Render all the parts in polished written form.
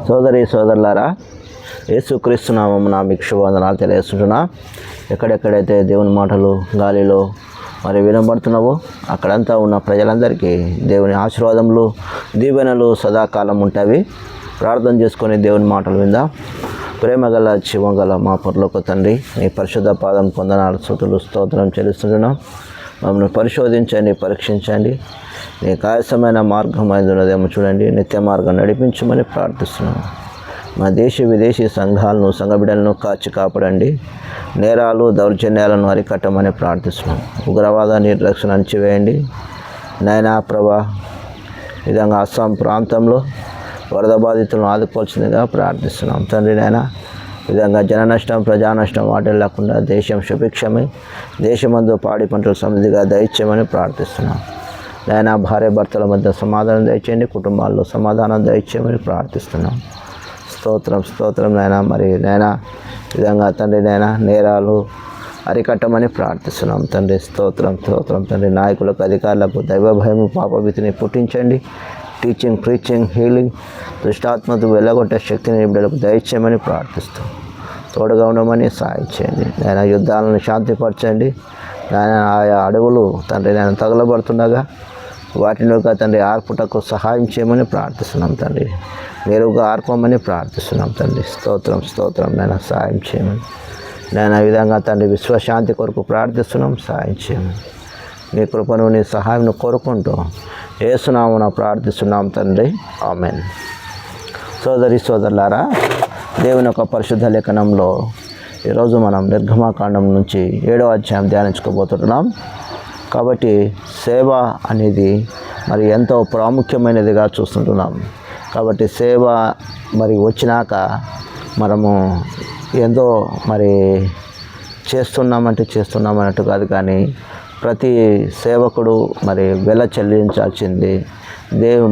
సోదరి సోదరులారా, యేసుక్రీస్తు నామమున మీకు శుభవందనాలు తెలియజేస్తున్నా. ఎక్కడెక్కడైతే దేవుని మాటలు గాలిలో మరి వినబడుతున్నావో అక్కడంతా ఉన్న ప్రజలందరికీ దేవుని ఆశీర్వాదములు దీవెనలు సదాకాలం ఉంటాయి. ప్రార్థన చేసుకొని దేవుని మాటలు విందాం. ప్రేమగల జీవగల మా పరలోక తండ్రి, నీ పరిశుద్ధ పాదం పొందనాలు స్తుతులు స్తోత్రం చెల్లిస్తున్నాం. మమ్మల్ని పరిశోధించండి, పరీక్షించండి. నీ కాయసమైన మార్గం అయినదేమో చూడండి, నిత్య మార్గం నడిపించమని ప్రార్థిస్తున్నాం. మా దేశ విదేశీ సంఘాలను సంఘబిడ్డలను కాచి కాపాడండి. నేరాలు దౌర్జన్యాలను అరికట్టమని ప్రార్థిస్తున్నాం. ఉగ్రవాద నిర్లక్ష్యం అణచివేయండి నాయనా ప్రభా. విధంగా అస్సాం ప్రాంతంలో వరద బాధితులను ఆదుకోవాల్సిందిగా ప్రార్థిస్తున్నాం తండ్రి. నాయన విధంగా జన నష్టం ప్రజా నష్టం వాటి లేకుండా దేశం సుభిక్షమై దేశమందు పాడి పంటలు సమృద్ధిగా దయచేయమని ప్రార్థిస్తున్నాం. నాయన భార్య భర్తల మధ్య సమాధానం దయచేయండి, కుటుంబాల్లో సమాధానం దయచేయమని ప్రార్థిస్తున్నాం. స్తోత్రం స్తోత్రం నాయన. మరి నాయన విధంగా తండ్రి నాయన నేరాలు అరికట్టమని ప్రార్థిస్తున్నాం తండ్రి. స్తోత్రం స్తోత్రం తండ్రి. నాయకులకు అధికారులకు దైవ భయం పాపభీతిని పుట్టించండి. టీచింగ్ ప్రీచింగ్ హీలింగ్ దుష్టాత్మకు వెళ్ళగొట్టే శక్తిని బిడ్డలకు దయచేయమని ప్రార్థిస్తాం. తోడుగా ఉండమని సాయం చేయండి నాయన. యుద్ధాలను శాంతిపరచండి నాయన. ఆయా అడవులు తండ్రి నేను తగలబడుతుండగా వాటిలోగా తండ్రి ఆర్పుటకు సహాయం చేయమని ప్రార్థిస్తున్నాం తండ్రి. మెరుగ్గా ఆర్పమని ప్రార్థిస్తున్నాం తండ్రి. స్తోత్రం స్తోత్రం నాయన. సాయం చేయమని నేను ఆ విధంగా తండ్రి విశ్వశాంతి కొరకు ప్రార్థిస్తున్నాం. సాయం చేయమని నీ కృపను నీ సహాయం కోరుకుంటూ యేసునామమున ప్రార్థిస్తున్నాం తండ్రి. ఆమెన్. సోదరి సోదరులారా, దేవుని యొక్క పరిశుద్ధ లేఖనంలో ఈరోజు మనం నిర్గమాకాండం నుంచి 7వ అధ్యాయం ధ్యానించుకోబోతున్నాం. కాబట్టి సేవ అనేది మరి ఎంతో ప్రాముఖ్యమైనదిగా చూస్తుంటున్నాం. కాబట్టి సేవ మరి వచ్చినాక మనము ఎంతో మరి చేస్తున్నామన్నట్టు కాదు, కానీ ప్రతి సేవకుడు మరి వెల చెల్లించాల్సింది.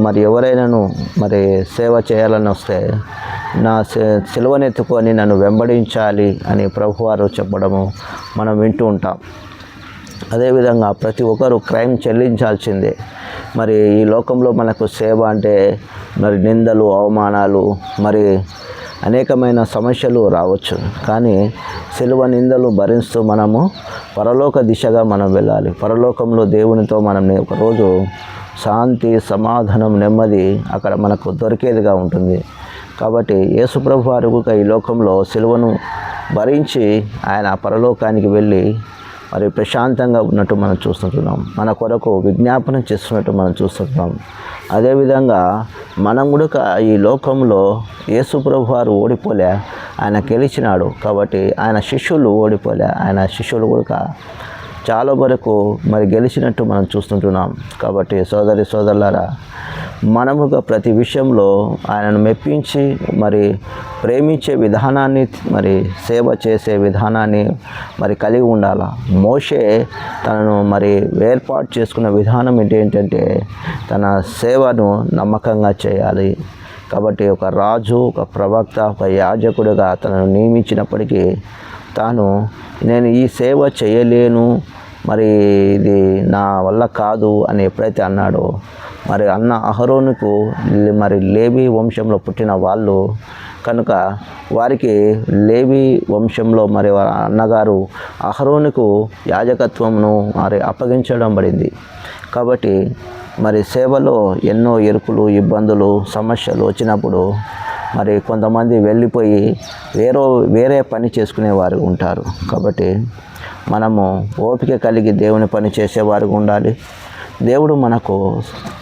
మరి ఎవరైనాను మరి సేవ చేయాలని వస్తే నా సిలువనెత్తుకొని నన్ను వెంబడించాలి అని ప్రభువారు చెప్పడము మనం వింటూ ఉంటాం. అదేవిధంగా ప్రతి ఒక్కరు క్రైమ్ చెల్లించాల్సిందే. మరి ఈ లోకంలో మనకు సేవ అంటే మరి నిందలు అవమానాలు మరి అనేకమైన సమస్యలు రావచ్చు, కానీ సిలువ నిందలు భరిస్తూ మనము పరలోక దిశగా మనం వెళ్ళాలి. పరలోకంలో దేవునితో మనం ఒకరోజు శాంతి సమాధానం నెమ్మది అక్కడ మనకు దొరికేదిగా ఉంటుంది. కాబట్టి యేసుప్రభు వారు ఈ లోకంలో సిలువను భరించి ఆయన పరలోకానికి వెళ్ళి మరి ప్రశాంతంగా ఉన్నట్టు మనం చూస్తుంటున్నాం. మన కొరకు విజ్ఞాపనం చేస్తున్నట్టు మనం చూస్తుంటున్నాం. అదేవిధంగా మనం కూడా ఈ లోకంలో యేసుప్రభు వారు ఓడిపోలే, ఆయన గెలిచినాడు. కాబట్టి ఆయన శిష్యులు ఓడిపోలే, ఆయన శిష్యులు కూడా చాలా వరకు మరి గెలిచినట్టు మనం చూస్తుంటున్నాం. కాబట్టి సోదరి సోదరులారా, మనముగా ప్రతి విషయంలో ఆయనను మెప్పించి మరి ప్రేమించే విధానాన్ని మరి సేవ చేసే విధానాన్ని మరి కలిగి ఉండాలి. మోషే తనను మరి ఏర్పాటు చేసుకున్న విధానం ఏంటంటే తన సేవను నమ్మకంగా చేయాలి. కాబట్టి ఒక రాజు, ఒక ప్రవక్త, ఒక యాజకుడిగా తనను నియమించినప్పటికీ తాను నేను ఈ సేవ చేయలేను, మరి ఇది నా వల్ల కాదు అని ఎప్పుడైతే అన్నాడో, మరి అన్న అహరోనుకు మరి లేవి వంశంలో పుట్టిన వాళ్ళు కనుక వారికి లేవి వంశంలో మరి అన్నగారు అహరోనుకు యాజకత్వమును మరి అప్పగించడం పడింది. కాబట్టి మరి సేవలో ఎన్నో ఇరుకులు ఇబ్బందులు సమస్యలు వచ్చినప్పుడు మరి కొంతమంది వెళ్ళిపోయి వేరే పని చేసుకునేవారు ఉంటారు. కాబట్టి మనము ఓపిక కలిగి దేవుని పని చేసేవారు ఉండాలి. దేవుడు మనకు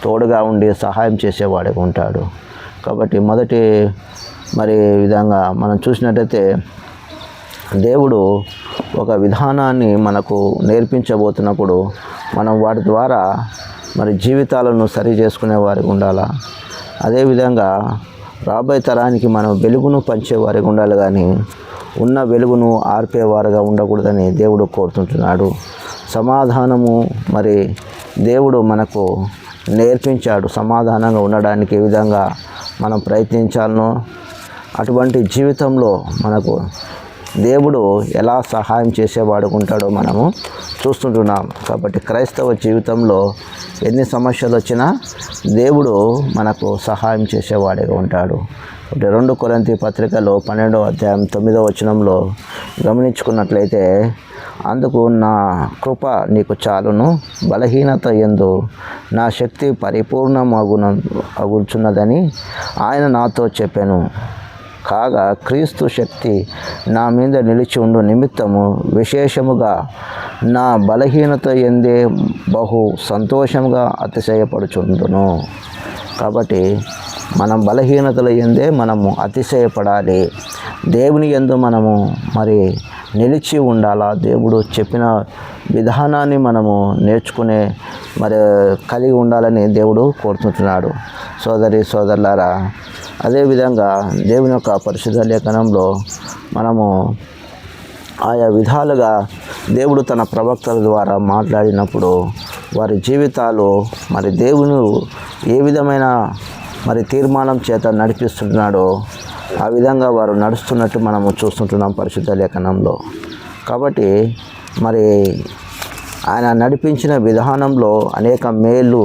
తోడుగా ఉండి సహాయం చేసేవాడిగా ఉంటాడు. కాబట్టి మొదటి మరి విధంగా మనం చూసినట్టయితే దేవుడు ఒక విధానాన్ని మనకు నేర్పించబోతున్నప్పుడు మనం వాటి ద్వారా మరి జీవితాలను సరి చేసుకునేవారికి ఉండాలా. అదేవిధంగా రాబోయే తరానికి మనం వెలుగును పంచేవారికి ఉండాలి, కానీ ఉన్న వెలుగును ఆర్పేవారుగా ఉండకూడదని దేవుడు కోరుతుంటున్నాడు. సమాధానము మరి దేవుడు మనకు నేర్పించాడు. సమాధానంగా ఉండడానికి ఏ విధంగా మనం ప్రయత్నించాలనో అటువంటి జీవితంలో మనకు దేవుడు ఎలా సహాయం చేసేవాడు ఉంటాడో మనము చూస్తుంటున్నాం. కాబట్టి క్రైస్తవ జీవితంలో ఎన్ని సమస్యలు వచ్చినా దేవుడు మనకు సహాయం చేసేవాడిగా ఉంటాడు. 2 కొరింథీ పత్రికలో 12వ అధ్యాయం 9వ వచనంలో గమనించుకున్నట్లయితే, అందుకు నా కృప నీకు చాలును, బలహీనత యందు నా శక్తి అగుచున్నదని ఆయన నాతో చెప్పాను. కాగా క్రీస్తు శక్తి నా మీద నిలిచి ఉండు నిమిత్తము విశేషముగా నా బలహీనత యందే బహు సంతోషంగా అతిశయపడుచుండును. కాబట్టి మనం బలహీనతల యందే మనము అతిశయపడాలి. దేవుని యందు మనము మరి నిలిచి ఉండాలా. దేవుడు చెప్పిన విధానాన్ని మనము నేర్చుకునే మరి కలిగి ఉండాలని దేవుడు కోరుతుంటున్నాడు. సోదరులారా, అదేవిధంగా దేవుని యొక్క పరిశుద్ధ లేఖనంలో మనము ఆయా విధాలుగా దేవుడు తన ప్రవక్తల ద్వారా మాట్లాడినప్పుడు వారి జీవితాలు మరి దేవుని ఏ విధమైన మరి తీర్మానం చేత నడిపిస్తున్నాడో ఆ విధంగా వారు నడుస్తున్నట్టు మనము చూస్తుంటున్నాం పరిశుద్ధ లేఖనంలో. కాబట్టి మరి ఆయన నడిపించిన విధానంలో అనేక మేలు,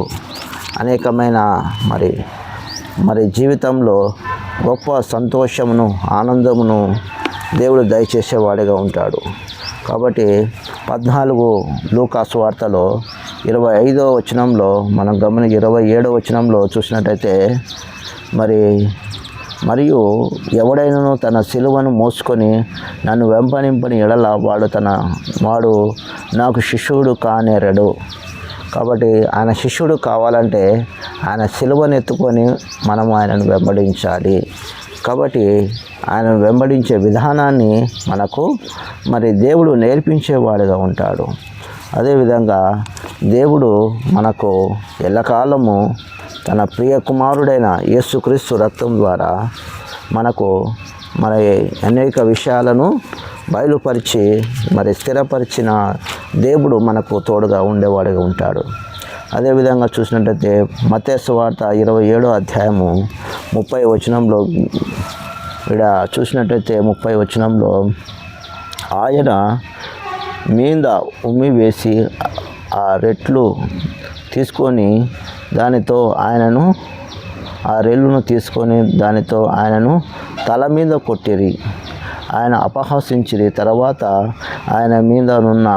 అనేకమైన మరి జీవితంలో గొప్ప సంతోషమును, ఆనందమును దేవుడు దయచేసేవాడిగా ఉంటాడు. కాబట్టి 14 లూకా సువార్తలో 25వ వచనంలో మనం 27వ వచనంలో చూసినట్టయితే, మరియు ఎవడైనను తన సిలువను మోసుకొని నన్ను వెంబడింపని ఎడల వాడు నాకు శిష్యుడు కానేరడు. కాబట్టి ఆయన శిష్యుడు కావాలంటే ఆయన సిలువను ఎత్తుకొని మనము ఆయనను వెంబడించాలి. కాబట్టి ఆయనను వెంబడించే విధానాన్ని మనకు మరి దేవుడు నేర్పించేవాడుగా ఉంటాడు. అదేవిధంగా దేవుడు మనకు ఎల్లకాలము తన ప్రియ కుమారుడైన యేసుక్రీస్తు రక్తం ద్వారా మనకు మరి అనేక విషయాలను బయలుపరిచి మరి స్థిరపరిచిన దేవుడు మనకు తోడుగా ఉండేవాడిగా ఉంటాడు. అదేవిధంగా చూసినట్టయితే మత్తయి సువార్త 27వ అధ్యాయము 30వ వచనంలో ఇక్కడ చూసినట్టయితే 30వ వచనంలో, ఆయన మీద ఉమ్మి వేసి ఆ రెట్లు తీసుకొని దానితో ఆయనను ఆ రెల్లును తీసుకొని దానితో ఆయనను తల మీద కొట్టిరి. ఆయన అపహసించిరి. తర్వాత ఆయన మీద నున్న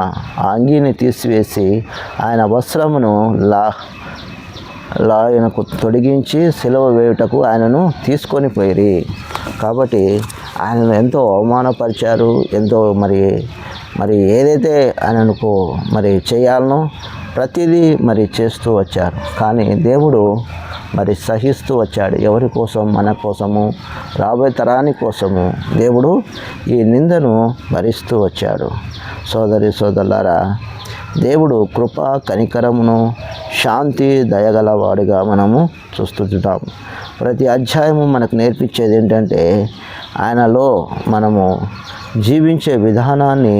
ఆ అంగీని తీసివేసి ఆయన వస్త్రమును ఆయనకు తొడిగించి సిలువ వేయుటకు ఆయనను తీసుకొని పోయిరి. కాబట్టి ఆయనను ఎంతో అవమానపరిచారు. ఎంతో మరి ఏదైతే ఆయనకు మరి చేయాలనో ప్రతిదీ మరి చేస్తూ వచ్చారు. కానీ దేవుడు మరి సహిస్తూ వచ్చాడు. ఎవరి కోసం? మన కోసము, రాబోయే తరాని కోసము దేవుడు ఈ నిందను భరిస్తూ వచ్చాడు. సోదరులారా, దేవుడు కృప, కనికరమును, శాంతి, దయగలవాడిగా మనము చూస్తుంటాం. ప్రతి అధ్యాయము మనకు నేర్పించేది ఏంటంటే, ఆయనలో మనము జీవించే విధానాన్ని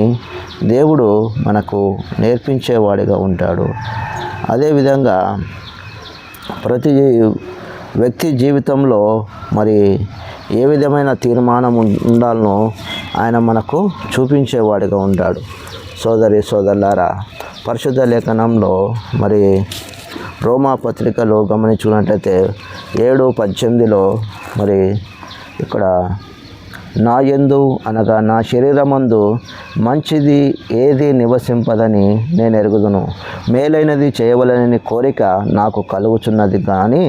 దేవుడు మనకు నేర్పించేవాడిగా ఉంటాడు. అదేవిధంగా ప్రతి వ్యక్తి జీవితంలో మరి ఏ విధమైన తీర్మానం ఉండాలనో ఆయన మనకు చూపించేవాడిగా ఉంటాడు. సోదరులారా, పరిశుద్ధ లేఖనంలో మరి రోమా పత్రికలో గమనించుకున్నట్లయితే 7:18లో మరి ఇక్కడ, నా యందు అనగా నా శరీరమందు మంచిది ఏది నివసింపదని నేను ఎరుగుదును, మేలైనది చేయవలనని కోరిక నాకు కలుగుచున్నది కానీ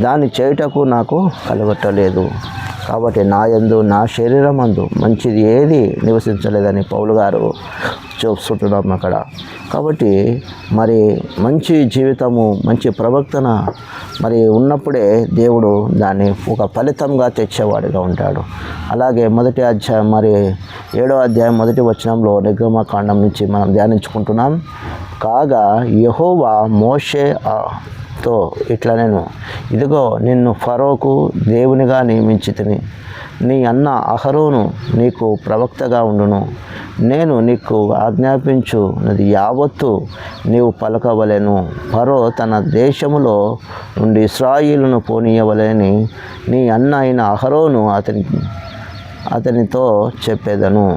దాన్ని చేయుటకు నాకు కలగటలేదు. కాబట్టి నా యందు నా శరీరమందు మంచిది ఏది నివసించలేదని పౌలు గారు చూస్తున్నాం అక్కడ. కాబట్టి మరి మంచి జీవితము, మంచి ప్రవర్తన మరి ఉన్నప్పుడే దేవుడు దాన్ని ఒక ఫలితంగా తెచ్చేవాడిగా ఉంటాడు. అలాగే 1వ అధ్యాయం మరి 7వ అధ్యాయం 1వ వచనంలో నిర్గమకాండం నుంచి మనం ధ్యానించుకుంటున్నాం. కాగా యెహోవా మోషేతో ఇట్లా, నేను ఇదిగో నిన్ను ఫరోకు దేవునిగా నియమించితిని, నీ అన్న అహరోను నీకు ప్రవక్తగా ఉండును, నేను నీకు ఆజ్ఞాపించున్నది యావత్తు నీవు పలకవలెను, ఫరో తన దేశములో నుండి ఇశ్రాయేలును పోనీయవలెని నీ అన్న అయిన అహరోను అతనితో చెప్పేదను.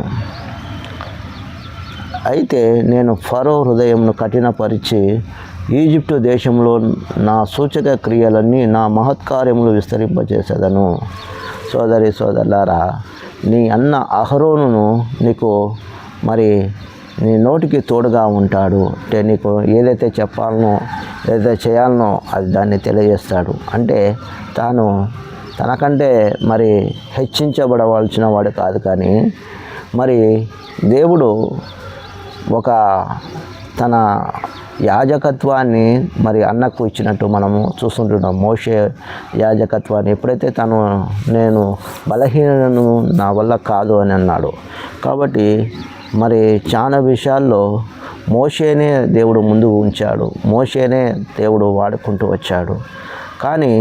అయితే నేను ఫరో హృదయంను కఠినపరిచి ఈజిప్టు దేశంలో నా సూచక క్రియలన్నీ నా మహత్కార్యములు విస్తరింపజేసేదను. సోదరి సోదరులారా, నీ అన్న అహరోనును నీకు మరి నీ నోటికి తోడుగా ఉంటాడు. అంటే నీకు ఏదైతే చెప్పాలనో ఏదైతే చేయాలనో అది దాన్ని తెలియజేస్తాడు. అంటే తాను తనకంటే మరి హెచ్చించబడవలసిన వాడు కాదు, కానీ మరి దేవుడు ఒక తన యాజకత్వాన్ని మరి అన్నకు ఇచ్చినట్టు మనము చూస్తుంటున్నాం. మోషే యాజకత్వాన్ని ఎప్పుడైతే నేను బలహీనను, నా వల్ల కాదు అని అన్నాడు. కాబట్టి మరి చాలా విషయాల్లో మోషేనే దేవుడు ముందు ఉంచాడు, మోషేనే దేవుడు వాడుకుంటూ వచ్చాడు. కానీ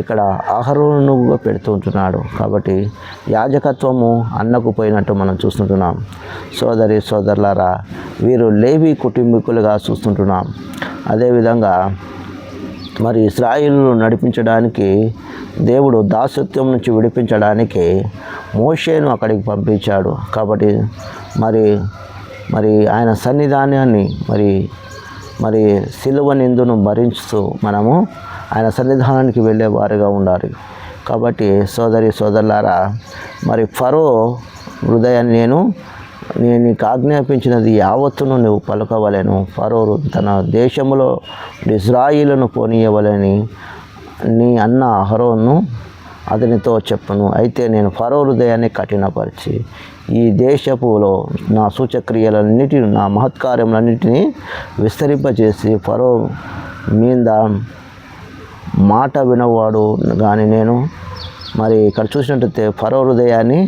ఇక్కడ అహరోనుగా పెడుతుంటున్నాడు. కాబట్టి యాజకత్వము అన్నకు పోయినట్టు మనం చూస్తుంటున్నాం. సోదరి సోదరులారా, వీరు లేవి కుటుంబీకులుగా చూస్తుంటున్నాం. అదేవిధంగా మరి ఇశ్రాయేలును నడిపించడానికి దేవుడు దాసత్వం నుంచి విడిపించడానికి మోషేను అక్కడికి పంపించాడు. కాబట్టి మరి ఆయన సన్నిధానాన్ని మరి సిలువ నిందును భరిస్తూ మనము ఆయన సన్నిధానానికి వెళ్ళేవారుగా ఉండాలి. కాబట్టి సోదరి సోదరులారా, మరి ఫరో హృదయాన్ని నేను నీకు ఆజ్ఞాపించినది యావత్తును నువ్వు పలుకవలెను. ఫరో తన దేశంలో ఇశ్రాయేలును పోనీయవలని నీ అన్న అహరోను అతనితో చెప్పును. అయితే నేను ఫరో హృదయాన్ని కఠినపరిచి ఈ దేశపులో నా సూచక్రియలన్నిటిని, నా మహత్కార్యములన్నిటినీ విస్తరింపజేసి ఫరో మీద మాట వినవాడు కానీ నేను మరి ఇక్కడ చూసినట్టయితే ఫరో హృదయాన్ని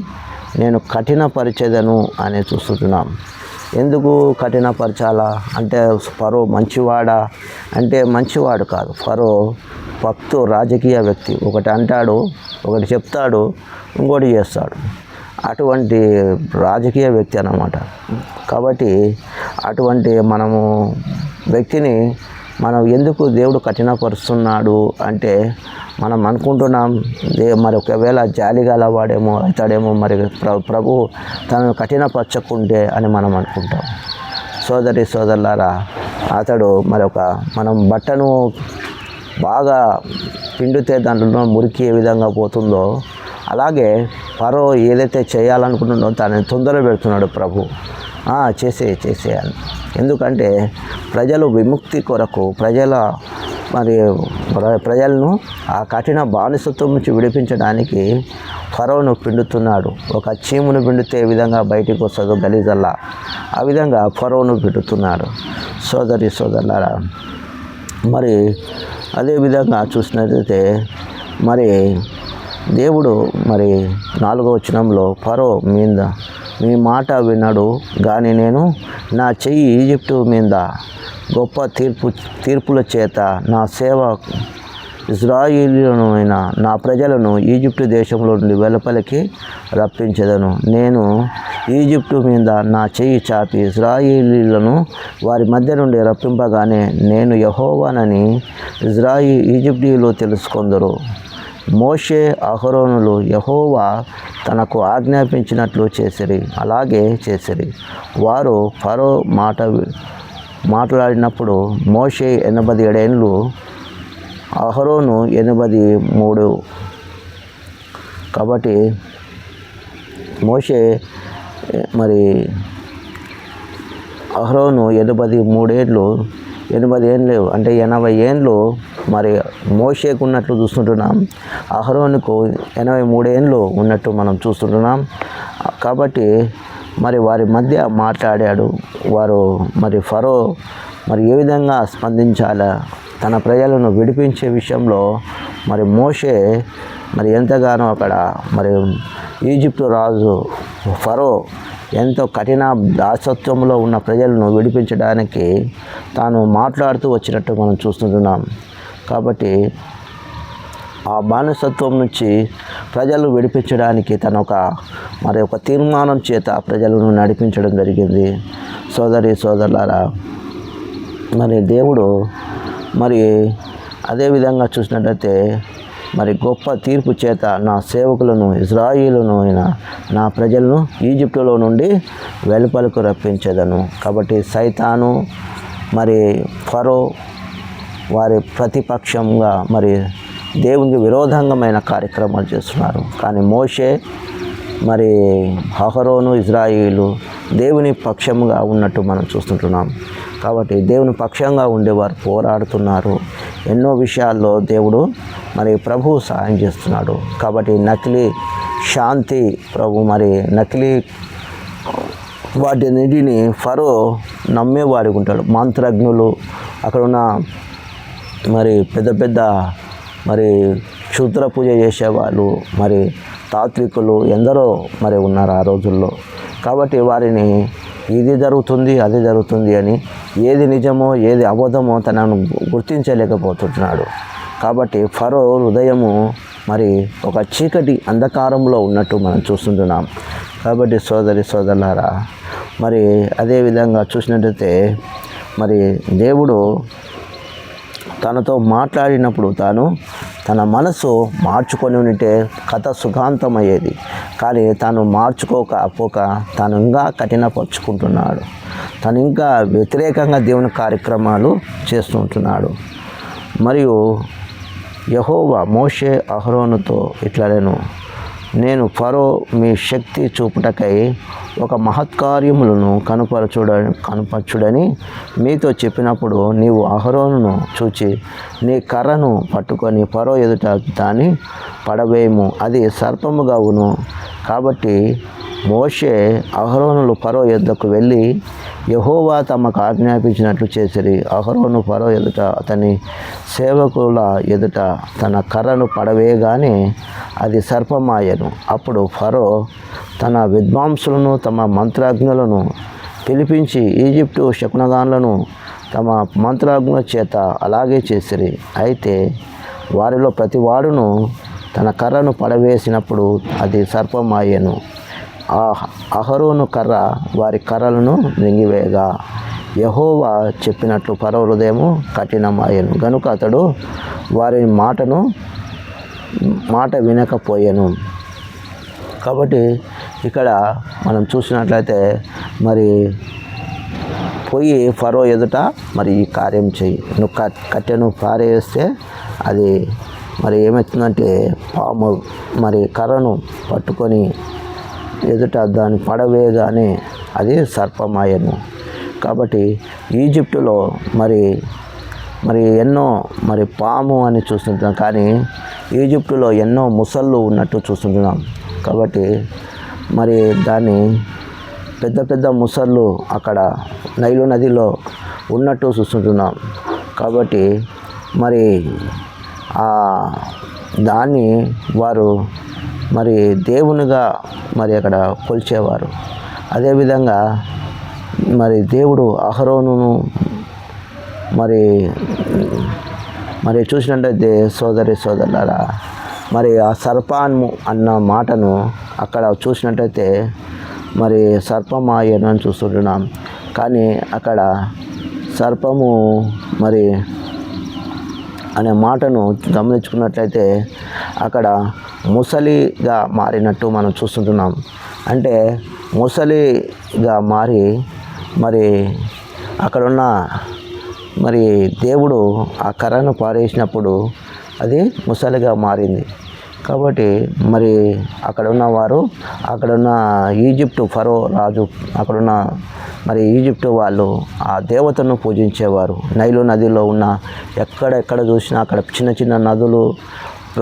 నేను కఠినపరిచేదను అని చూస్తున్నాం. ఎందుకు కఠినపరచాలా అంటే ఫరో మంచివాడా అంటే మంచివాడు కాదు. ఫరో రాజకీయ వ్యక్తి. ఒకటి అంటాడు, ఒకటి చెప్తాడు, ఇంకోటి చేస్తాడు. అటువంటి రాజకీయ వ్యక్తి అన్నమాట. కాబట్టి అటువంటి వ్యక్తిని మనం ఎందుకు దేవుడు కఠినపరుస్తున్నాడు అంటే మనం అనుకుంటున్నాం మరి ఒకవేళ జాలి గలవాడేమో అవుతాడేమో, మరి ప్రభు తనను కఠినపరచకుంటే అని మనం అనుకుంటాం. సోదరి సోదరులారా, అతడు మనం బట్టను బాగా పిండితే దాంట్లో మురికి ఏ విధంగా పోతుందో అలాగే ఫరో ఏదైతే చేయాలనుకుంటుందో తనని తొందర పెడుతున్నాడు ప్రభు. చేసేయాలి. ఎందుకంటే ప్రజలు విముక్తి కొరకు ప్రజలను ఆ కఠిన బానిసత్వం నుంచి విడిపించడానికి ఫరోను పిండుతున్నాడు. ఒక చీమును పిండితే ఏ విధంగా బయటికి వస్తుందో గలీజల్లా, ఆ విధంగా ఫరోను పిండుతున్నాడు. సోదరి సోదరులారా, మరి అదేవిధంగా చూసినట్లయితే మరి దేవుడు 4వ వచనంలో ఫరో మీద మీ మాట వినడు కానీ నేను నా చెయ్యి ఈజిప్టు మీద గొప్ప తీర్పుల చేత నా సేవ ఇశ్రాయేలీయులైన నా ప్రజలను ఈజిప్టు దేశంలో నుండి వెలుపలికి రప్పించెదను. నేను ఈజిప్టు మీద నా చెయ్యి చాపి ఇశ్రాయేలీయులను వారి మధ్య నుండి రప్పింపగానే నేను యెహోవానని ఈజిప్టీయులు తెలుసుకొందురు. మోషే అహరోనులు యెహోవా తనకు ఆజ్ఞాపించినట్లు అలాగే చేసిరి. వారు ఫరో మాట్లాడినప్పుడు మోషే 87 ఏండ్లు, అహరోను 83. కాబట్టి మోషే అహరోను 83 ఏండ్లు, 80 ఏండ్లు అంటే 80 ఏండ్లు మోషేకు ఉన్నట్లు చూస్తుంటున్నాం. అహరోనుకు 83 ఏండ్లు ఉన్నట్టు మనం చూస్తుంటున్నాం. కాబట్టి వారి మధ్య మాట్లాడాడు. వారు ఫరో ఏ విధంగా స్పందించాలా, తన ప్రజలను విడిపించే విషయంలో మోషే ఎంతగానో అక్కడ ఈజిప్టు రాజు ఫరో ఎంతో కఠిన దాసత్వంలో ఉన్న ప్రజలను విడిపించడానికి తాను మాట్లాడుతూ వచ్చినట్టు మనం చూస్తుంటున్నాం. కాబట్టి ఆ బానిసత్వం నుంచి ప్రజలు విడిపించడానికి తన ఒక తీర్మానం చేత ప్రజలను నడిపించడం జరిగింది. సోదరి సోదరులారా, దేవుడు అదేవిధంగా చూసినట్లయితే మరి గొప్ప తీర్పు చేత నా సేవకులను ఇజ్రాయిలును అయిన నా ప్రజలను ఈజిప్టులో నుండి వెలుపలకు రప్పించేదను. కాబట్టి సైతాను మరి ఫరో వారి ప్రతిపక్షంగా మరి దేవునికి విరోధంగమైన కార్యక్రమాలు చేస్తున్నారు. కానీ మోషే మరి అహరోను ఇజ్రాయిలు దేవుని పక్షంగా ఉన్నట్టు మనం చూస్తుంటున్నాం. కాబట్టి దేవుని పక్షంగా ఉండేవారు పోరాడుతున్నారు. ఎన్నో విషయాల్లో దేవుడు మరి ప్రభువు సహాయం చేస్తున్నాడు. కాబట్టి నకిలీ శాంతి ప్రభు మరి నకిలీ వాటినిటిని ఫరో నమ్మేవాడికి ఉంటాడు. మంత్రజ్ఞులు అక్కడ ఉన్న మరి పెద్ద పెద్ద మరి క్షుద్ర పూజ చేసేవాళ్ళు మరి తాత్వికులు ఎందరో మరి ఉన్నారు ఆ రోజుల్లో. కాబట్టి వారిని ఇది జరుగుతుంది అది జరుగుతుంది అని ఏది నిజమో ఏది అబద్ధమో తనను గుర్తించలేకపోతున్నాడు. కాబట్టి ఫరో హృదయము మరి ఒక చీకటి అంధకారంలో ఉన్నట్టు మనం చూస్తుంటున్నాం. కాబట్టి సోదరులారా మరి అదేవిధంగా చూసినట్టయితే మరి దేవుడు తనతో మాట్లాడినప్పుడు తాను తన మనసు మార్చుకొని ఉంటే కథ సుఖాంతమయ్యేది. కానీ తాను మార్చుకోకపోక తాను ఇంకా కఠినపరుచుకుంటున్నాడు. తను ఇంకా వ్యతిరేకంగా దేవుని కార్యక్రమాలు చేస్తుంటున్నాడు. మరియు యెహోవా మోషే అహరోనుతో ఇట్లనెను, నేను మీ శక్తి చూపుటకై ఒక మహత్కార్యములను కనుపరచుడని మీతో చెప్పినప్పుడు నీవు అహరోనును చూచి నీ కర్రను పట్టుకొని ఫరో ఎదుట దాన్ని పడవేయము, అది సర్పముగావును. కాబట్టి మోషే అహరోనులు ఫరో యొద్దకు వెళ్ళి యెహోవా తమకు ఆజ్ఞాపించినట్లు చేసిరి. అహరోను ఫరో ఎదుట అతని సేవకుల ఎదుట తన కర్రను పడవేయగానే అది సర్పమాయను. అప్పుడు ఫరో తన విద్వాంసులను తమ మంత్రజ్ఞులను పిలిపించి ఈజిప్టు శకునగాన్లను తమ మంత్రజ్ఞుల చేత అలాగే చేసిరి. అయితే వారిలో ప్రతివాడును తన కర్రను పడవేసినప్పుడు అది సర్పమాయను. ఆ అహరోను కర్ర వారి కర్రలను మింగివేయగా యెహోవా చెప్పినట్లు ఫరో హృదయము కఠినమాయెను గనుక అతడు వారి మాట వినకపోయెను. కాబట్టి ఇక్కడ మనం చూసినట్లయితే మరి పోయి ఫరో ఎదుట మరి ఈ కార్యం చెయ్యి, నువ్వు కట్టెను పారేస్తే అది మరి ఏమవుతుందంటే పాము మరి కర్రను పట్టుకొని ఎదుట దాన్ని పడవేయగానే అది సర్పమాయను. కాబట్టి ఈజిప్టులో మరి ఎన్నో మరి పాము అని చూస్తుంటున్నాం, కానీ ఈజిప్టులో ఎన్నో ముసళ్ళు ఉన్నట్టు చూస్తుంటున్నాం. కాబట్టి మరి దాన్ని పెద్ద పెద్ద ముసళ్ళు అక్కడ నైలు నదిలో ఉన్నట్టు చూస్తుంటున్నాం. కాబట్టి మరి దాన్ని వారు మరి దేవునిగా మరి అక్కడ కొలిచేవారు. అదేవిధంగా మరి దేవుడు అహరోనును మరి చూసినట్టయితే సోదరులారా మరి ఆ సర్పాను అన్న మాటను అక్కడ చూసినట్టయితే మరి సర్పమాయను అని చూస్తుంటున్నాం. కానీ అక్కడ సర్పము మరి అనే మాటను గమనించుకున్నట్లయితే అక్కడ ముసలిగా మారినట్టు మనం చూస్తుంటున్నాం. అంటే ముసలిగా మారి మరి అక్కడున్న మరి దేవుడు ఆ కర్రను పారేసినప్పుడు అది ముసలిగా మారింది. కాబట్టి మరి అక్కడున్న ఈజిప్టు ఫరో రాజు అక్కడున్న మరి ఈజిప్టు వాళ్ళు ఆ దేవతను పూజించేవారు. నైలు నదిలో ఉన్న ఎక్కడెక్కడ చూసినా అక్కడ చిన్న చిన్న నదులు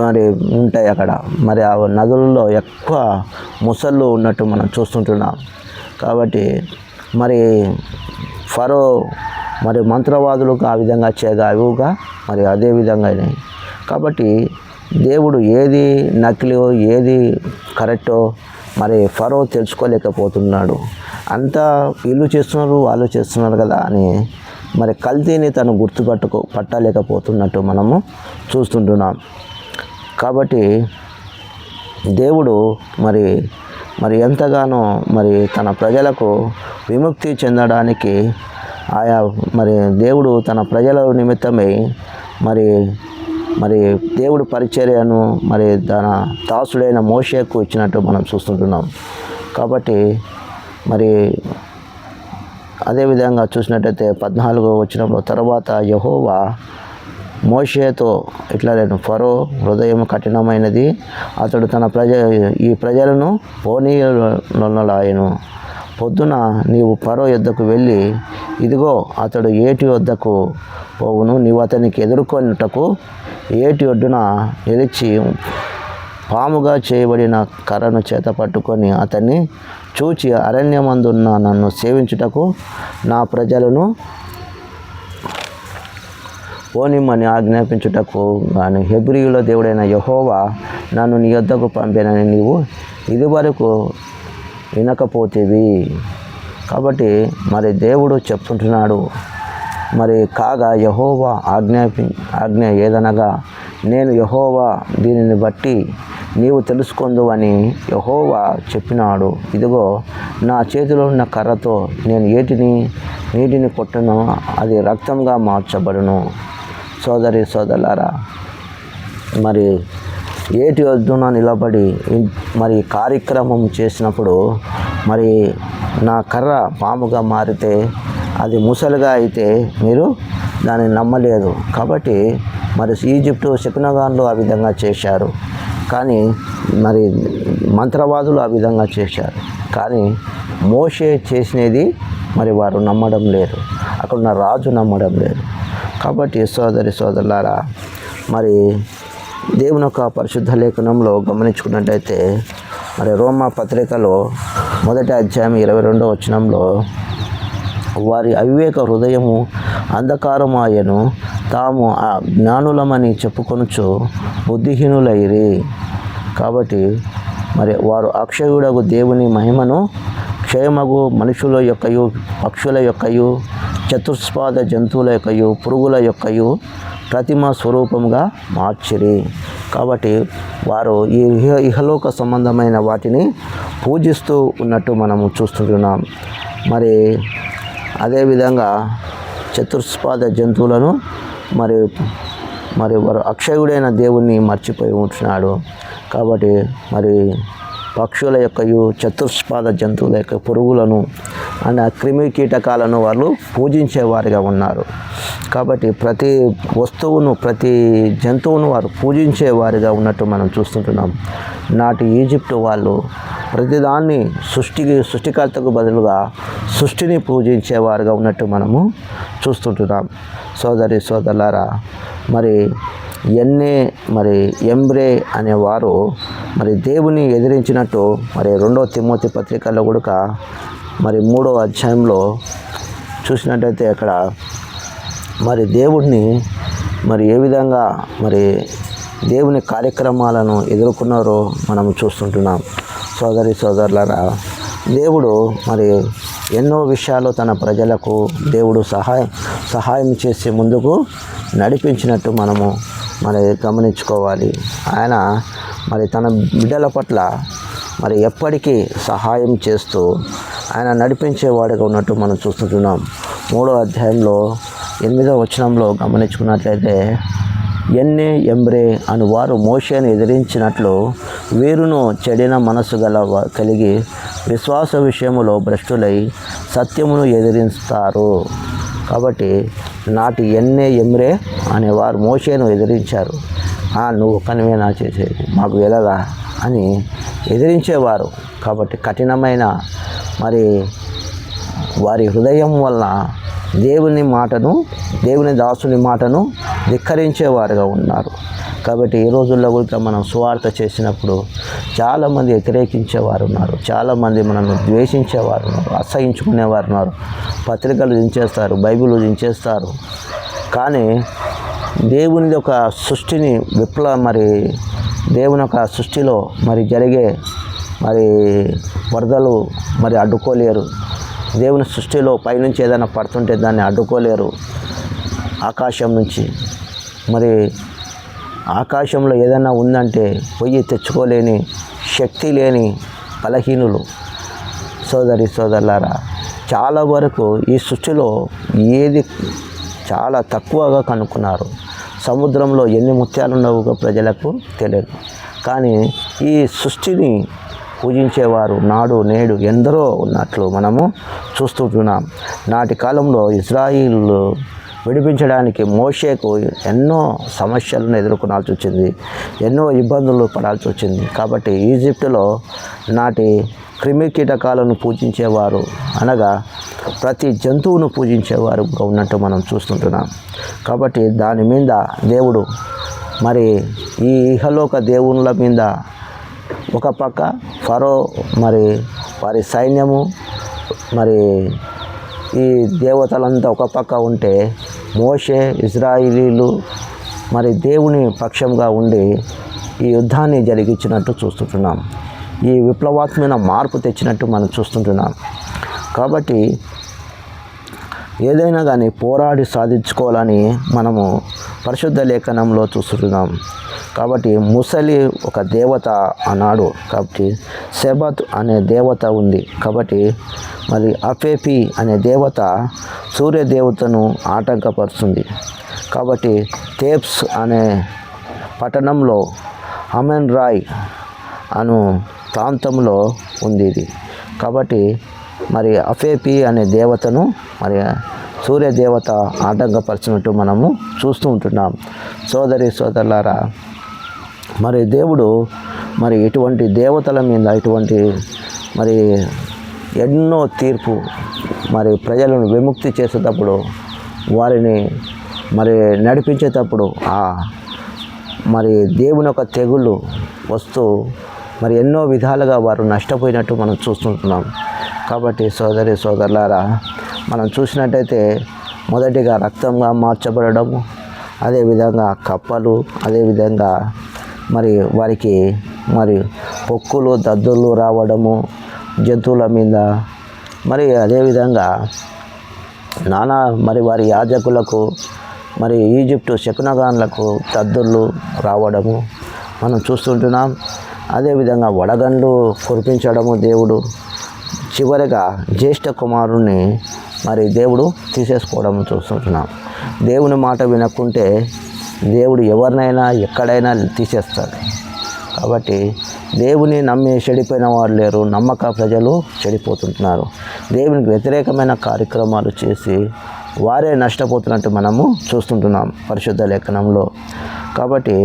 మరి ఉంటాయి. అక్కడ మరి ఆ నదులలో ఎక్కువ ముసళ్ళు ఉన్నట్టు మనం చూస్తుంటున్నాం. కాబట్టి మరి ఫరో మరి మంత్రవాదులకు ఆ విధంగా చేయగా మరి అదే విధంగానే. కాబట్టి దేవుడు ఏది నకిలీయో ఏది కరెక్టో మరి ఫరో తెలుసుకోలేకపోతున్నాడు. అంతా వీళ్ళు చేస్తున్నారు వాళ్ళు చేస్తున్నారు కదా అని మరి కల్తీని తను పట్టలేకపోతున్నట్టు మనము చూస్తుంటున్నాం. కాబట్టి దేవుడు మరి ఎంతగానో మరి తన ప్రజలకు విముక్తి చెందడానికి మరి దేవుడు తన ప్రజల నిమిత్తమై మరి మరి దేవుడి పరిచర్యను మరి తన దాసుడైన మోషేకు ఇచ్చినట్టు మనం చూస్తుంటున్నాం. కాబట్టి మరి అదేవిధంగా చూసినట్టయితే 14వ వచనంలో, తర్వాత యెహోవా మోషేతో ఇట్లా నేను ఫరో హృదయం కఠినమైనది, అతడు తన ఈ ప్రజలను పోనీయను. పొద్దున నీవు ఫరో యొద్దకు వెళ్ళి, ఇదిగో అతడు ఏటి వద్దకు పోవును, నీవు అతనికి ఎదుర్కొనుటకు ఏటి ఒడ్డున నిలిచి పాముగా చేయబడిన కర్రను చేత పట్టుకొని అతన్ని చూచి, అరణ్యమందున్న నన్ను సేవించుటకు నా ప్రజలను పోనిమ్మని ఆజ్ఞాపించుటకు గాను హెబ్రీయుల దేవుడైన యెహోవా నన్ను నీ యొద్దకు పంపినని నీవు ఇదివరకు వినకపోతేవి. కాబట్టి మరి దేవుడు చెప్తుంటున్నాడు. మరి కాగా యెహోవా ఆజ్ఞ ఏదనగా, నేను యెహోవా, దీనిని బట్టి నీవు తెలుసుకొందు అని యెహోవా చెప్పినాడు. ఇదిగో నా చేతిలో ఉన్న కర్రతో నేను నీటిని కొట్టను, అది రక్తంగా మార్చబడును. సోదరి సోదరులారా, మరి ఏటి వద్దున నిలబడి మరి కార్యక్రమం చేసినప్పుడు మరి నా కర్ర పాముగా మారితే, అది ముసలిగా అయితే మీరు దాన్ని నమ్మలేదు. కాబట్టి మరి ఈజిప్టు శకునగాన్లు ఆ విధంగా చేశారు, కానీ మరి మంత్రవాదులు ఆ విధంగా చేశారు. కానీ మోషే చేసినది మరి వారు నమ్మడం లేదు, అక్కడున్న రాజు నమ్మడం లేదు. కాబట్టి సోదరి సోదరులారా, మరి దేవుని యొక్క పరిశుద్ధ లేఖనంలో గమనించుకున్నట్టయితే మరి రోమా పత్రికలో 1వ అధ్యాయం 22వ వచనంలో, వారి అవివేక హృదయము అంధకారమాయను, తాము జ్ఞానులమని చెప్పుకొనుచు బుద్ధిహీనులైరి. కాబట్టి మరి వారు అక్షయుడగు దేవుని మహిమను క్షయమగు మనుషుల యొక్కయు, పక్షుల యొక్కయు, చతుష్పాద జంతువుల యొక్కయు, పురుగుల యొక్కయు ప్రతిమ స్వరూపంగా మార్చిరి. కాబట్టి వారు ఈ ఇహలోక సంబంధమైన వాటిని పూజిస్తూ ఉన్నట్టు మనము చూస్తుంటున్నాం. మరి అదేవిధంగా చతుష్పాద జంతువులను మరి వారు అక్షయుడైన దేవుణ్ణి మర్చిపోయి ఉంటున్నాడు. కాబట్టి మరి పక్షుల యొక్కయు, చతుష్పాద జంతువుల యొక్క పురుగులను అన్న క్రిమి కీటకాలను వాళ్ళు పూజించేవారిగా ఉన్నారు. కాబట్టి ప్రతి వస్తువును, ప్రతి జంతువును వారు పూజించేవారిగా ఉన్నట్టు మనం చూస్తుంటున్నాం. నాటి ఈజిప్టు వాళ్ళు ప్రతిదాన్ని సృష్టికర్తకు బదులుగా సృష్టిని పూజించేవారుగా ఉన్నట్టు మనము చూస్తుంటున్నాం. సోదరి సోదరులారా, మరి ఎంబ్రే అనేవారు మరి దేవుని ఎదిరించినట్టు మరి 2వ తిమోతి పత్రికలో కూడా మరి 3వ అధ్యాయంలో చూసినట్టయితే అక్కడ మరి దేవుడిని మరి ఏ విధంగా మరి దేవుని కార్యక్రమాలను ఎదుర్కొన్నారో మనం చూస్తుంటున్నాం. సోదరి సోదరులారా, దేవుడు మరి ఎన్నో విషయాలు తన ప్రజలకు దేవుడు సహాయం చేసి ముందుకు నడిపించినట్టు మనము మరి గమనించుకోవాలి. ఆయన మరి తన బిడ్డల పట్ల మరి ఎప్పటికీ సహాయం చేస్తూ ఆయన నడిపించేవాడిగా ఉన్నట్టు మనం చూస్తుంటున్నాం. 3వ అధ్యాయంలో 8వ వచనంలో గమనించుకున్నట్లయితే, ఎంబ్రే అని వారు మోషేను ఎదిరించినట్లు వీరును చెడిన మనసు కలిగి విశ్వాస విషయములో భ్రష్టులై సత్యమును ఎదిరిస్తారు. కాబట్టి నాటి ఎంబ్రే అనేవారు మోషేను ఎదిరించారు. నువ్వు ఒక్కనివేనా చేసేది, మాకు ఎలాగా అని ఎదిరించేవారు. కాబట్టి కఠినమైన మరి వారి హృదయం వలన దేవుని దాసుని మాటను ధిక్కరించేవారుగా ఉన్నారు. కాబట్టి ఈ రోజుల్లో కూడా మనం సువార్త చేసినప్పుడు చాలామంది వ్యతిరేకించేవారు ఉన్నారు, చాలామంది మనల్ని ద్వేషించేవారు ఉన్నారు, అసహించుకునేవారు ఉన్నారు, పత్రికలు దించేస్తారు, బైబిల్ దించేస్తారు. కానీ దేవుని ఒక సృష్టిని మరి దేవుని యొక్క సృష్టిలో మరి జరిగే మరి వరదలు మరి అడ్డుకోలేరు. దేవుని సృష్టిలో పైనుంచి ఏదైనా పడుతుంటే దాన్ని అడ్డుకోలేరు. ఆకాశం నుంచి మరి ఆకాశంలో ఏదైనా ఉందంటే పొయ్యి తెచ్చుకోలేని శక్తి లేని బలహీనులు. సోదరి సోదరులారా, చాలా వరకు ఈ సృష్టిలో ఏది చాలా తక్కువగా కనుక్కున్నారు. సముద్రంలో ఎన్ని ముత్యాలు ఉన్నావో ప్రజలకు తెలియదు. కానీ ఈ సృష్టిని పూజించేవారు నాడు నేడు ఎందరో ఉన్నట్లు మనము చూస్తుంటున్నాం. నాటి కాలంలో ఇజ్రాయిలు విడిపించడానికి మోషేకు ఎన్నో సమస్యలను ఎదుర్కొనాల్సి వచ్చింది, ఎన్నో ఇబ్బందులు పడాల్సి వచ్చింది. కాబట్టి ఈజిప్టులో నాటి క్రిమి కీటకాలను పూజించేవారు, అనగా ప్రతి జంతువును పూజించేవారు ఉన్నట్టు మనం చూస్తుంటున్నాం. కాబట్టి దాని మీద దేవుడు మరి ఈ ఇహలోక దేవునుల మీద ఒక పక్క ఫరో మరి వారి సైన్యము మరి ఈ దేవతలంతా ఒక పక్క ఉంటే మోషే ఇజ్రాయిలీలు మరి దేవుని పక్షంగా ఉండి ఈ యుద్ధాన్ని జరిగించినట్టు చూస్తుంటున్నాం. ఈ విప్లవాత్మక మార్పు తెచ్చినట్టు మనం చూస్తుంటున్నాం. కాబట్టి ఏదైనా కానీ పోరాడి సాధించుకోవాలని మనము పరిశుద్ధ లేఖనంలో చూస్తున్నాం. కాబట్టి ముసలి ఒక దేవత అన్నాడు. కాబట్టి సెబత్ అనే దేవత ఉంది. కాబట్టి మరి అఫేపి అనే దేవత సూర్య దేవతను ఆటంకపరుస్తుంది. కాబట్టి తేప్స్ అనే పట్టణంలో అమెన్ రాయ్ అను ప్రాంతంలో ఉంది ఇది. కాబట్టి మరి అఫేపి అనే దేవతను మరి సూర్యదేవత ఆటంకపరిచినట్టు మనము చూస్తూ ఉంటున్నాం. సోదరులారా, మరి దేవుడు మరి ఇటువంటి దేవతల మీద ఇటువంటి మరి ఎన్నో తీర్పు మరి ప్రజలను విముక్తి చేసేటప్పుడు వారిని మరి నడిపించేటప్పుడు మరి దేవుని యొక్క తెగులు వస్తూ మరి ఎన్నో విధాలుగా వారు నష్టపోయినట్టు మనం చూస్తుంటున్నాం. కాబట్టి సోదరులారా, మనం చూసినట్టయితే మొదటిగా రక్తంగా మార్చబడము, అదేవిధంగా కప్పలు, అదేవిధంగా మరి వారికి మరి పొక్కులు దద్దులు రావడము జంతువుల మీద, మరి అదేవిధంగా మరి వారి యాజకులకు మరి ఈజిప్టు శకునగాన్లకు దద్దులు రావడము మనం చూస్తుంటున్నాం. అదేవిధంగా వడగండ్లు కురిపించడము దేవుడు, చివరిగా జ్యేష్ఠ కుమారుణ్ణి మరి దేవుడు తీసేసుకోవడం చూస్తుంటున్నాం. దేవుని మాట వినకుంటే దేవుడు ఎవరినైనా ఎక్కడైనా తీసేస్తాడు. కాబట్టి దేవుని నమ్మి చెడిపోయిన వారు లేరు, నమ్మక ప్రజలు చెడిపోతుంటున్నారు. దేవునికి వ్యతిరేకమైన కార్యక్రమాలు చేసి వారే నష్టపోతున్నట్టు మనము చూస్తుంటున్నాం పరిశుద్ధ లేఖనంలో. కాబట్టి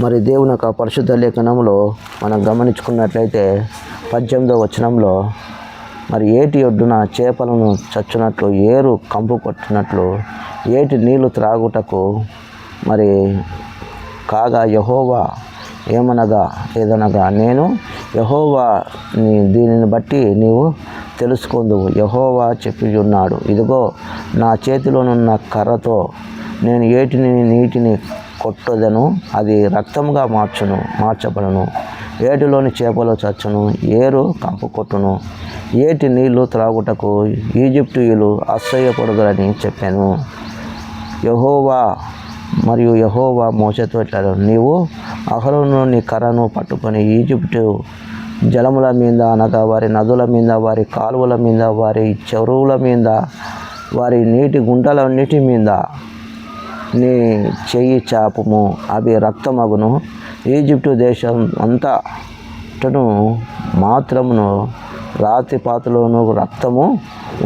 మరి దేవుని యొక్క పరిశుద్ధ లేఖనంలో మనం గమనించుకున్నట్లయితే 18వ వచనంలో మరి ఏటి ఒడ్డున చేపలను చచ్చునట్లు ఏరు కంపు కొట్టినట్లు ఏటి నీళ్లు త్రాగుటకు మరి కాగా యెహోవా ఏదనగా నేను యెహోవా దీనిని బట్టి నీవు తెలుసుకొందువు. యెహోవా చెప్పి ఉన్నాడు, ఇదిగో నా చేతిలోనున్న కర్రతో నేను నీటిని కొట్టదను, అది రక్తముగా మార్చబడను. ఏటిలోని చేపలు చచ్చును, ఏరు కంపు కొట్టును. ఏటి నీళ్లు త్రాగుటకు ఈజిప్టుయులు అసహ్యపడదురని చెప్పాను. యెహోవా మోషేతో ఇట్లా, నీవు అహరోను నీ కర్రను పట్టుకొని ఈజిప్టు జలముల మీద, అనగా వారి నదుల మీద, వారి కాలువల మీద, వారి చెరువుల మీద, వారి నీటి గుంటలన్నిటి మీద నీ చెయ్యి చాపము, అవి రక్తమగును. ఈజిప్టు దేశం అంతటను మాత్రమును రాతిపాతులోను రక్తము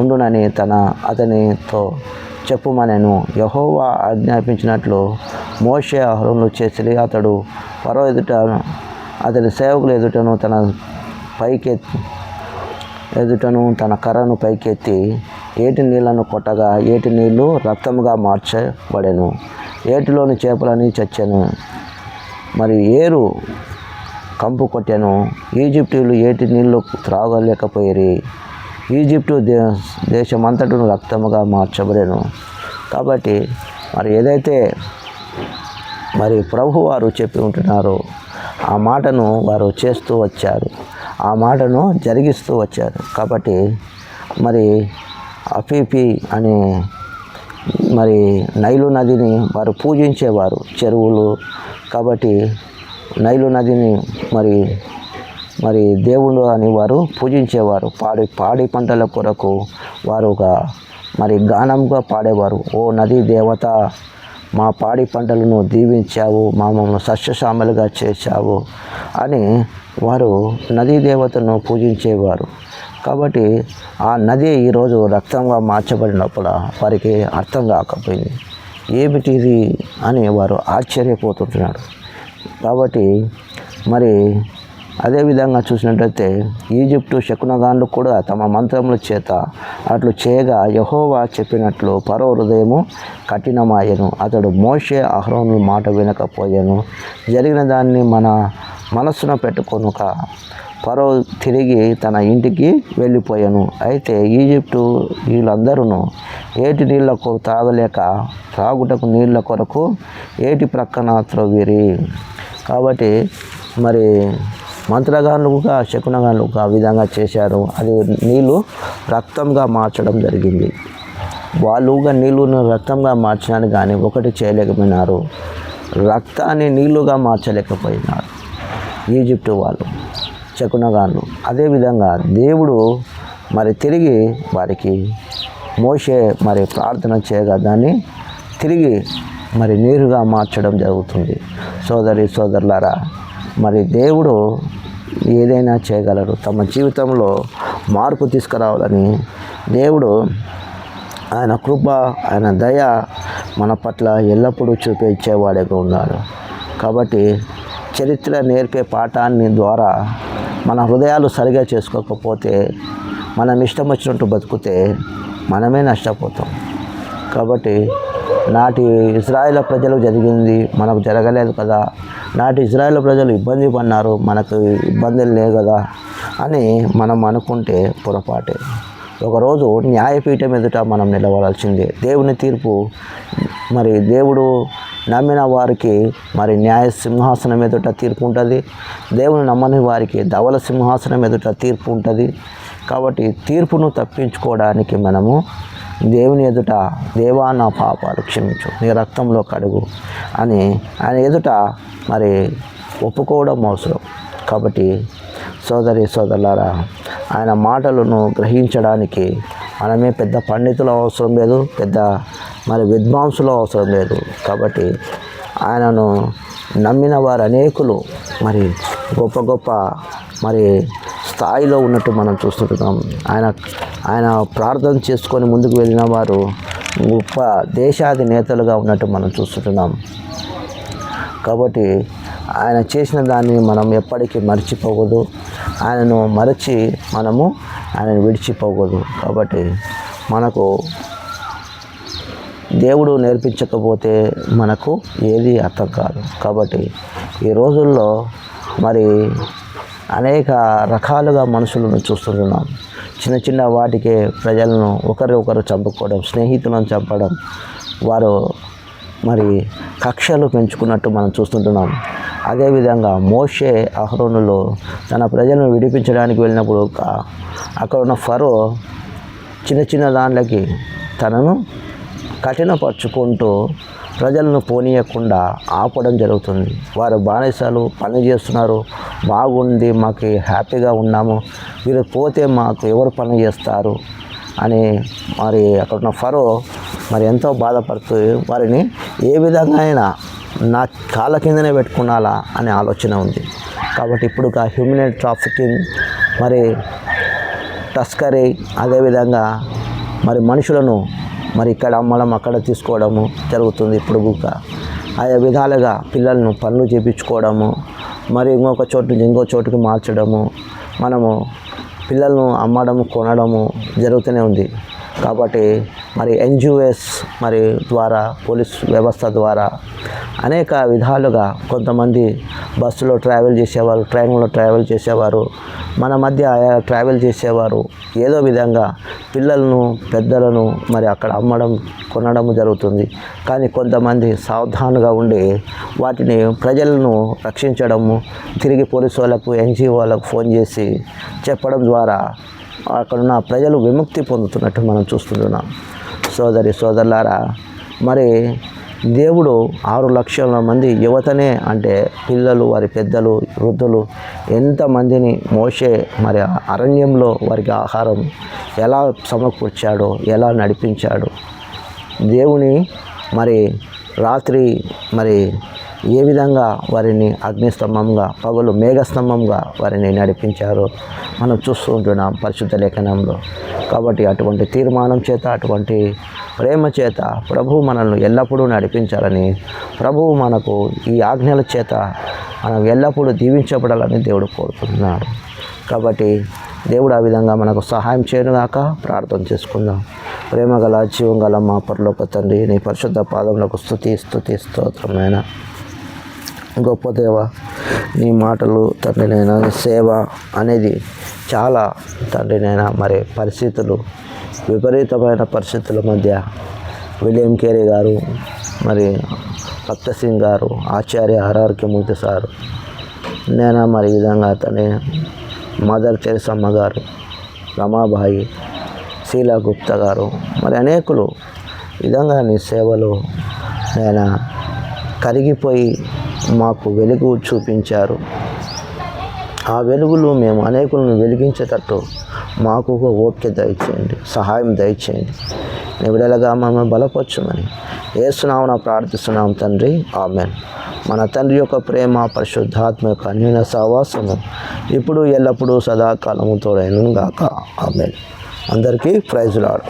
ఉండునని అతనితో చెప్పుమనెను. యెహోవా ఆజ్ఞాపించినట్లు మోషే అహరోనులు చేసి అతడు ఫరో ఎదుట అతని సేవకుల ఎదుటను తన కర్రను పైకెత్తి ఏటి నీళ్లను కొట్టగా ఏటి నీళ్లు రక్తముగా మార్చబడెను. ఏటిలోని చేపలని చచ్చెను, మరి ఏరు కంపు కొట్టెను. ఈజిప్టులు ఏటి నీళ్లు త్రాగలేకపోయిరి. ఈజిప్టు దేశమంతటను రక్తముగా మార్చబడెను. కాబట్టి మరి ఏదైతే మరి ప్రభువారు చెప్పి ఉంటున్నారో ఆ మాటను వారు చేస్తూ వచ్చారు, ఆ మాటను జరిగిస్తూ వచ్చారు. కాబట్టి మరి అఫీపి అనే మరి నైలు నదిని వారు పూజించేవారు, చెరువులు. కాబట్టి నైలు నదిని మరి దేవుడు అని వారు పూజించేవారు. పాడి పంటల కొరకు వారు మరి గానంగా పాడేవారు. ఓ నదీ దేవత, మా పాడి పంటలను దీవించావు, మమ్మల్ని సస్యశ్యామలుగా చేశావు అని వారు నదీ దేవతను పూజించేవారు. కాబట్టి ఆ నది ఈరోజు రక్తంగా మార్చబడినప్పుడు వారికి అర్థం కాకపోయింది. ఏమిటిది అని వారు ఆశ్చర్యపోతుంటున్నారు. కాబట్టి మరి అదేవిధంగా చూసినట్లయితే ఈజిప్టు శకునగాండ్లు కూడా తమ మంత్రముల చేత అట్లు చేయగా యెహోవా చెప్పినట్లు ఫరో హృదయము కఠినమాయెను. అతడు మోషే అహరోనుల మాట వినకపోయాను. జరిగిన దాన్ని మన మనస్సున పెట్టుకొనుక ఫరో తిరిగి తన ఇంటికి వెళ్ళిపోయాను. అయితే ఈజిప్టు వీళ్ళందరూ ఏటి నీళ్లకు తాగలేక త్రాగుటకు నీళ్ళ కొరకు ఏటి ప్రక్కన త్రవ్విరి. కాబట్టి మరి మంత్రగానులుగా శకునగానులుగా ఆ విధంగా చేశారు. అది నీళ్ళు రక్తంగా మార్చడం జరిగింది. వాళ్ళుగా నీళ్ళను రక్తంగా మార్చడానికి కానీ ఒకటి చేయలేకపోయినారు. రక్తాన్ని నీళ్లుగా మార్చలేకపోయినారు ఈజిప్టు వాళ్ళు, శకునగాన్లు. అదేవిధంగా దేవుడు మరి తిరిగి వారికి మోషే మరి ప్రార్థన చేయగా దాన్ని తిరిగి మరి నీరుగా మార్చడం జరుగుతుంది. సోదరులారా, మరి దేవుడు ఏదైనా చేయగలరు. తమ జీవితంలో మార్పు తీసుకురావాలని దేవుడు ఆయన కృప, ఆయన దయ మన పట్ల ఎల్లప్పుడూ చూపించేవాడిగా ఉన్నాడు. కాబట్టి చరిత్ర నేర్పే పాఠాన్ని ద్వారా మన హృదయాలు సరిగా చేసుకోకపోతే, మనం ఇష్టం వచ్చినట్టు బతికితే మనమే నష్టపోతాం. కాబట్టి నాటి ఇజ్రాయేల్ ప్రజలకు జరిగింది మనకు జరగలేదు కదా, నాటి ఇజ్రాయేల్ ప్రజలు ఇబ్బంది పడినారు, మనకు ఇబ్బందులు లేవు కదా అని మనం అనుకుంటే పొరపాటే. ఒకరోజు న్యాయపీఠం ఎదుట మనం నిలబడాల్సిందే. దేవుని తీర్పు మరి దేవుడు నమ్మిన వారికి మరి న్యాయ సింహాసనం ఎదుట తీర్పు ఉంటుంది. దేవుని నమ్మని వారికి ధవల సింహాసనం ఎదుట తీర్పు ఉంటుంది. కాబట్టి తీర్పును తప్పించుకోవడానికి మనము దేవుని ఎదుట, దేవా నా పాపాలు క్షమించు, నీ రక్తంలో కడుగు అని ఆయన ఎదుట మరి ఒప్పుకోవడం అవసరం. కాబట్టి సోదరులారా, ఆయన మాటలను గ్రహించడానికి మనమే పెద్ద పండితులు అవసరం లేదు, పెద్ద మరి విద్వాంసులు అవసరం లేదు. కాబట్టి ఆయనను నమ్మిన వారు అనేకులు మరి గొప్ప గొప్ప మరి స్థాయిలో ఉన్నట్టు మనం చూస్తుంటున్నాం. ఆయన ప్రార్థన చేసుకొని ముందుకు వెళ్ళిన వారు గొప్ప దేశాధినేతలుగా ఉన్నట్టు మనం చూస్తుంటున్నాం. కాబట్టి ఆయన చేసిన దాన్ని మనం ఎప్పటికీ మర్చిపోకూడదు. ఆయనను మరచి మనము ఆయనను విడిచిపోకూడదు. కాబట్టి మనకు దేవుడు నేర్పించకపోతే మనకు ఏది అర్థం కాదు. కాబట్టి ఈ రోజుల్లో మరి అనేక రకాలుగా మనుషులను చూస్తుంటున్నాం. చిన్న చిన్న వాటికే ప్రజలను ఒకరు చంపుకోవడం, స్నేహితులను చంపడం, వారు మరి కక్షలు పెంచుకున్నట్టు మనం చూస్తుంటున్నాం. అదేవిధంగా మోషే అహరోనులు తన ప్రజలను విడిపించడానికి వెళ్ళినప్పుడు అక్కడ ఉన్న ఫరో చిన్న దాంట్లకి తనను కఠినపరుచుకుంటూ ప్రజలను పోనీయకుండా ఆపడం జరుగుతుంది. వారు బానిసలు పని చేస్తున్నారు, బాగుంది, మాకు హ్యాపీగా ఉన్నాము, వీరు పోతే మాకు ఎవరు పని చేస్తారు అని మరి అక్కడున్న ఫరో మరి ఎంతో బాధపడుతూ వారిని ఏ విధంగా అయినా నా కాళ్ళ కిందనే పెట్టుకున్నాలా అనే ఆలోచన ఉంది. కాబట్టి ఇప్పుడు హ్యూమన్ ట్రాఫికింగ్, మరి తస్కరీ, అదేవిధంగా మరి మనుషులను మరి ఇక్కడ అమ్మడం అక్కడ తీసుకోవడము జరుగుతుంది. ఇప్పుడు ఆయా విధాలుగా పిల్లలను పనులు చేయించుకోవడము, మరి ఇంకొక చోటు నుంచి ఇంకో చోటుకి మార్చడము, మనము పిల్లలను అమ్మడము కొనడము జరుగుతూనే ఉంది. కాబట్టి మరి ఎన్జిఓస్ మరి ద్వారా, పోలీస్ వ్యవస్థ ద్వారా అనేక విధాలుగా కొంతమంది బస్సులో ట్రావెల్ చేసేవారు, ట్రైన్లో ట్రావెల్ చేసేవారు, మన మధ్య ట్రావెల్ చేసేవారు ఏదో విధంగా పిల్లలను, పెద్దలను మరి అక్కడ అమ్మడం కొనడం జరుగుతుంది. కానీ కొంతమంది సావధానంగా ఉండి వాటిని ప్రజలను రక్షించడము, తిరిగి పోలీసు వాళ్ళకు, ఎన్జిఓ వాళ్ళకు ఫోన్ చేసి చెప్పడం ద్వారా అక్కడున్న ప్రజలు విముక్తి పొందుతున్నట్టు మనం చూస్తున్నాం. సోదరులారా, మరి దేవుడు 6 లక్షల మంది యువతనే, అంటే పిల్లలు, వారి పెద్దలు, వృద్ధులు ఎంతమందిని మోషే మరి అరణ్యంలో వారికి ఆహారం ఎలా సమకూర్చాడో, ఎలా నడిపించాడో, దేవుని మరి రాత్రి మరి ఏ విధంగా వారిని అగ్నిస్తంభంగా, పగలు మేఘస్తంభంగా వారిని నడిపించారో మనం చూస్తూ ఉంటున్నాం పరిశుద్ధ లేఖనంలో. కాబట్టి అటువంటి తీర్మానం చేత, అటువంటి ప్రేమ చేత ప్రభువు మనల్ని ఎల్లప్పుడూ నడిపించాలని, ప్రభువు మనకు ఈ ఆజ్ఞల చేత మనం ఎల్లప్పుడూ దీవించబడాలని దేవుడు కోరుకుంటున్నాడు. కాబట్టి దేవుడు ఆ విధంగా మనకు సహాయం చేయనుగాక. ప్రార్థన చేసుకుందాం. ప్రేమగల జీవం గల మా పరలోక తండ్రి, నీ పరిశుద్ధ పాదములకు స్తుతి స్తోత్రమైన గొప్ప దేవ, నీ మాటలు తండ్రినైనా, సేవ అనేది చాలా తండ్రినైనా మరి పరిస్థితులు, విపరీతమైన పరిస్థితుల మధ్య విలియం కేరీ గారు, మరి భక్త సింగ్ గారు, ఆచార్య ఆర్ఆర్కే మూర్తి సారు, నేను మరి ఈ విధంగా తండ్రి మదర్ తెరెసమ్మ గారు, రమాబాయి, శీలా గుప్తా గారు, మరి అనేకులు విధంగా నీ సేవలో నేను కరిగిపోయి మాకు వెలుగు చూపించారు. ఆ వెలుగులు మేము అనేకులను వెలిగించేటట్టు మాకు ఒక ఓపిక దయచేయండి, సహాయం దయచేయండి. నీ విడలగా మమ్మల్ని బలపరచమని యేసునామమున ప్రార్థిస్తున్నాం తండ్రి, ఆమెన్. మన తండ్రి యొక్క ప్రేమ, పరిశుద్ధాత్మ యొక్క అన్యోన్య సహవాసము ఇప్పుడు ఎల్లప్పుడూ సదాకాలము తోడైనను గాక, ఆమెన్. అందరికీ ప్రైజ్ లార్డ్.